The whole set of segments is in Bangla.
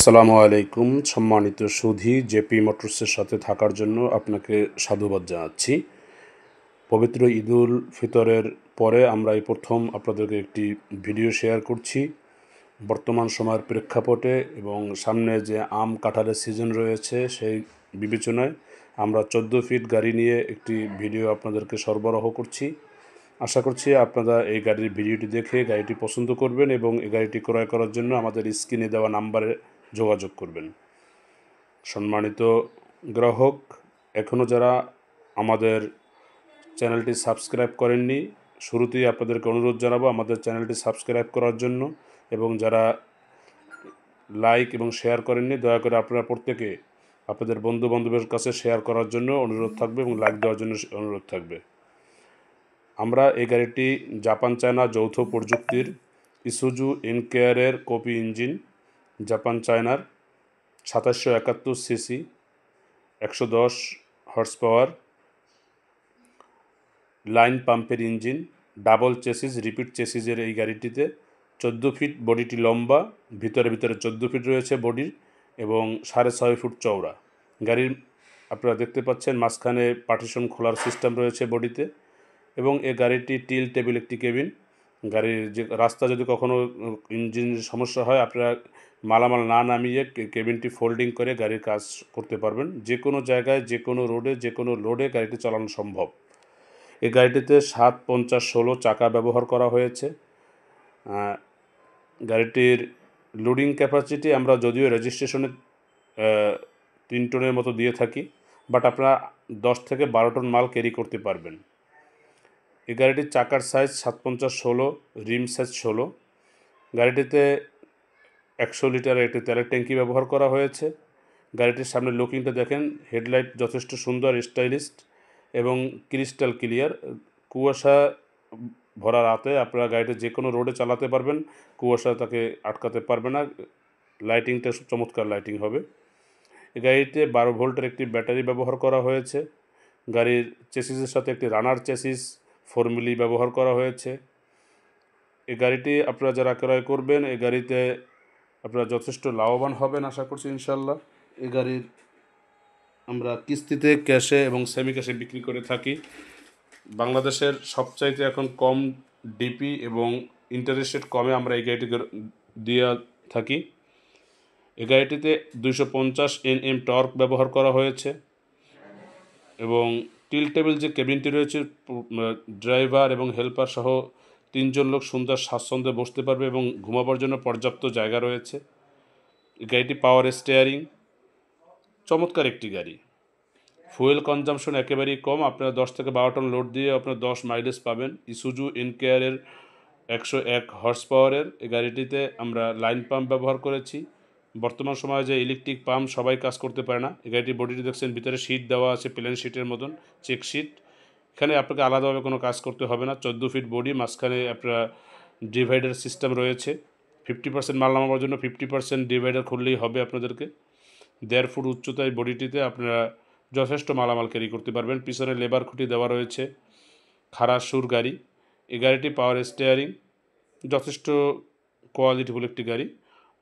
আসসালামু আলাইকুম। সম্মানিত সুধী, জেপি মোটরসের সাথে থাকার জন্য আপনাকে সাধুবাদ জানাচ্ছি। পবিত্র ঈদুল ফিতরের পরে আমরা এই প্রথম আপনাদেরকে একটি ভিডিও শেয়ার করছি। বর্তমান সময়ের প্রেক্ষাপটে এবং সামনে যে আম কাঁঠালের সিজন রয়েছে সেই বিবেচনায় আমরা 14 ফিট গাড়ি নিয়ে একটি ভিডিও আপনাদেরকে সরবরাহ করছি। আশা করছি আপনারা এই গাড়ির ভিডিওটি দেখে গাড়িটি পছন্দ করবেন এবং এই গাড়িটি ক্রয় করার জন্য আমাদের স্ক্রিনে দেওয়া নাম্বারে যোগাযোগ করবেন। সম্মানিত গ্রাহক, এখনও যারা আমাদের চ্যানেলটি সাবস্ক্রাইব করেননি, শুরুতেই আপনাদেরকে অনুরোধ জানাবো আমাদের চ্যানেলটি সাবস্ক্রাইব করার জন্য, এবং যারা লাইক এবং শেয়ার করেননি দয়া করে আপনারা প্রত্যেকে আপনাদের বন্ধুবান্ধবের কাছে শেয়ার করার জন্য অনুরোধ থাকবে এবং লাইক দেওয়ার জন্য অনুরোধ থাকবে। আমরা এই গাড়িটি জাপান চায়না যৌথ প্রযুক্তির ইসুজু ইনকেয়ারের কপি ইঞ্জিন, জাপান চায়নার 2771 সিসি, 110 হর্স পাওয়ার লাইন পাম্পের ইঞ্জিন, ডাবল চেসিস রিপিট চেসিসের এই গাড়িটিতে 14 ফিট বডিটি লম্বা, ভিতরে 14 ফিট রয়েছে বডির এবং 6.5 ফুট চওড়া। গাড়ির আপনারা দেখতে পাচ্ছেন মাঝখানে পার্টিশন খোলার সিস্টেম রয়েছে বডিতে, এবং এই গাড়িটি টিল টেবিল একটি কেবিন। গাড়ির যে রাস্তা যদি কখনও ইঞ্জিনের সমস্যা হয়, আপনারা মালামাল না নামিয়ে কেবিনটি ফোল্ডিং করে গাড়ির কাজ করতে পারবেন। যে কোনো জায়গায়, যে কোনো রোডে, যে কোনো লোডে গাড়িটি চালানো সম্ভব। এই গাড়িটিতে 750-16 চাকা ব্যবহার করা হয়েছে। গাড়িটির লোডিং ক্যাপাসিটি আমরা যদিও রেজিস্ট্রেশনে 3 টনের মতো দিয়ে থাকি, বাট আপনারা 10 থেকে 12 টন মাল ক্যারি করতে পারবেন। এই গাড়িটির চাকার সাইজ 750-16, রিম সাইজ 16। গাড়িটিতে 100 লিটারের একটি তেলের ট্যাঙ্কি ব্যবহার করা হয়েছে। গাড়িটির সামনে লুকিংটা দেখেন, হেডলাইট যথেষ্ট সুন্দর, স্টাইলিস্ট এবং ক্রিস্টাল ক্লিয়ার। কুয়াশা ভরা রাতে আপনারা গাড়িটা যে কোনো রোডে চালাতে পারবেন, কুয়াশা তাকে আটকাতে পারবে না। লাইটিংটা চমৎকার লাইটিং হবে। এই গাড়িতে 12 ভোল্টের একটি ব্যাটারি ব্যবহার করা হয়েছে। গাড়ির চেসিসের সাথে একটি রানার চেসিস 4 মিলি ব্যবহার করা হয়েছে। এই গাড়িটি আপনারা যারা ক্রয় করবেন, এই গাড়িতে আপনারা যথেষ্ট লাভবান হবেন আশা করছি ইনশাল্লাহ। এই গাড়ির আমরা কিস্তিতে, ক্যাশে এবং সেমি ক্যাশে বিক্রি করে থাকি। বাংলাদেশের সবচাইতে এখন কম ডিপি এবং ইন্টারেস্ট রেট কমে আমরা এই গাড়িটিকে দিয়ে থাকি। এই গাড়িটিতে 250 Nm টর্ক ব্যবহার করা হয়েছে এবং টিল টেবিল যে কেবিনটি রয়েছে, ড্রাইভার এবং হেল্পার সহ 3 জন লোক সুন্দর স্বাচ্ছন্দ্যে বসতে পারবে এবং ঘুমাবার জন্য পর্যাপ্ত জায়গা রয়েছে। এই গাড়িটি পাওয়ার স্টিয়ারিং, চমৎকার একটি গাড়ি। ফুয়েল কনজামশন একেবারেই কম, আপনারা 10 থেকে 12 টন লোড দিয়ে আপনারা 10 মাইলেজ পাবেন। ইসুজু ইনকেয়ারের 101 হর্স পাওয়ারের এই গাড়িটিতে আমরা লাইন পাম্প ব্যবহার করেছি। বর্তমান সময়ে যে ইলেকট্রিক পাম্প সবাই কাজ করতে পারে না। এই গাড়িটির বডিটি দেখছেন, ভিতরে শীট দেওয়া আছে, প্লেন শীটের মতন, চেক শীট। এখানে আপনাকে আলাদাভাবে কোনো কাজ করতে হবে না। 14 ফিট বডি, মাঝখানে আপনার ডিভাইডার সিস্টেম রয়েছে। 50% মাল নামাবার জন্য 50% ডিভাইডার খুললেই হবে আপনাদেরকে। 1.5 ফুট উচ্চতায় বডিটিতে আপনারা যথেষ্ট মালামাল ক্যারি করতে পারবেন। পিছনে লেবার খুঁটি দেওয়া রয়েছে। খাড়া সুর গাড়ি। এই গাড়িটি পাওয়ার স্টিয়ারিং, যথেষ্ট কোয়ালিটিফুল একটি গাড়ি।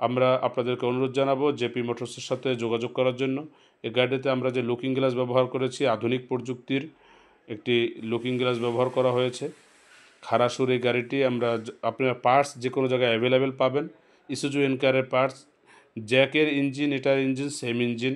আমরা আপনাদেরকে অনুরোধ জানাবো জেপি মোটরসের সাথে যোগাযোগ করার জন্য। এই গাড়িতে আমরা যে লুকিং গ্লাস ব্যবহার করেছি, আধুনিক প্রযুক্তির একটি লুকিং গ্লাস ব্যবহার করা হয়েছে। খাড়া সুর এই গাড়িটি আমরা আপনার পার্টস যে কোনো জায়গায় অ্যাভেলেবেল পাবেন। ইসুজু এনকারের পার্টস, জ্যাকের ইঞ্জিন, এটার ইঞ্জিন সেম ইঞ্জিন,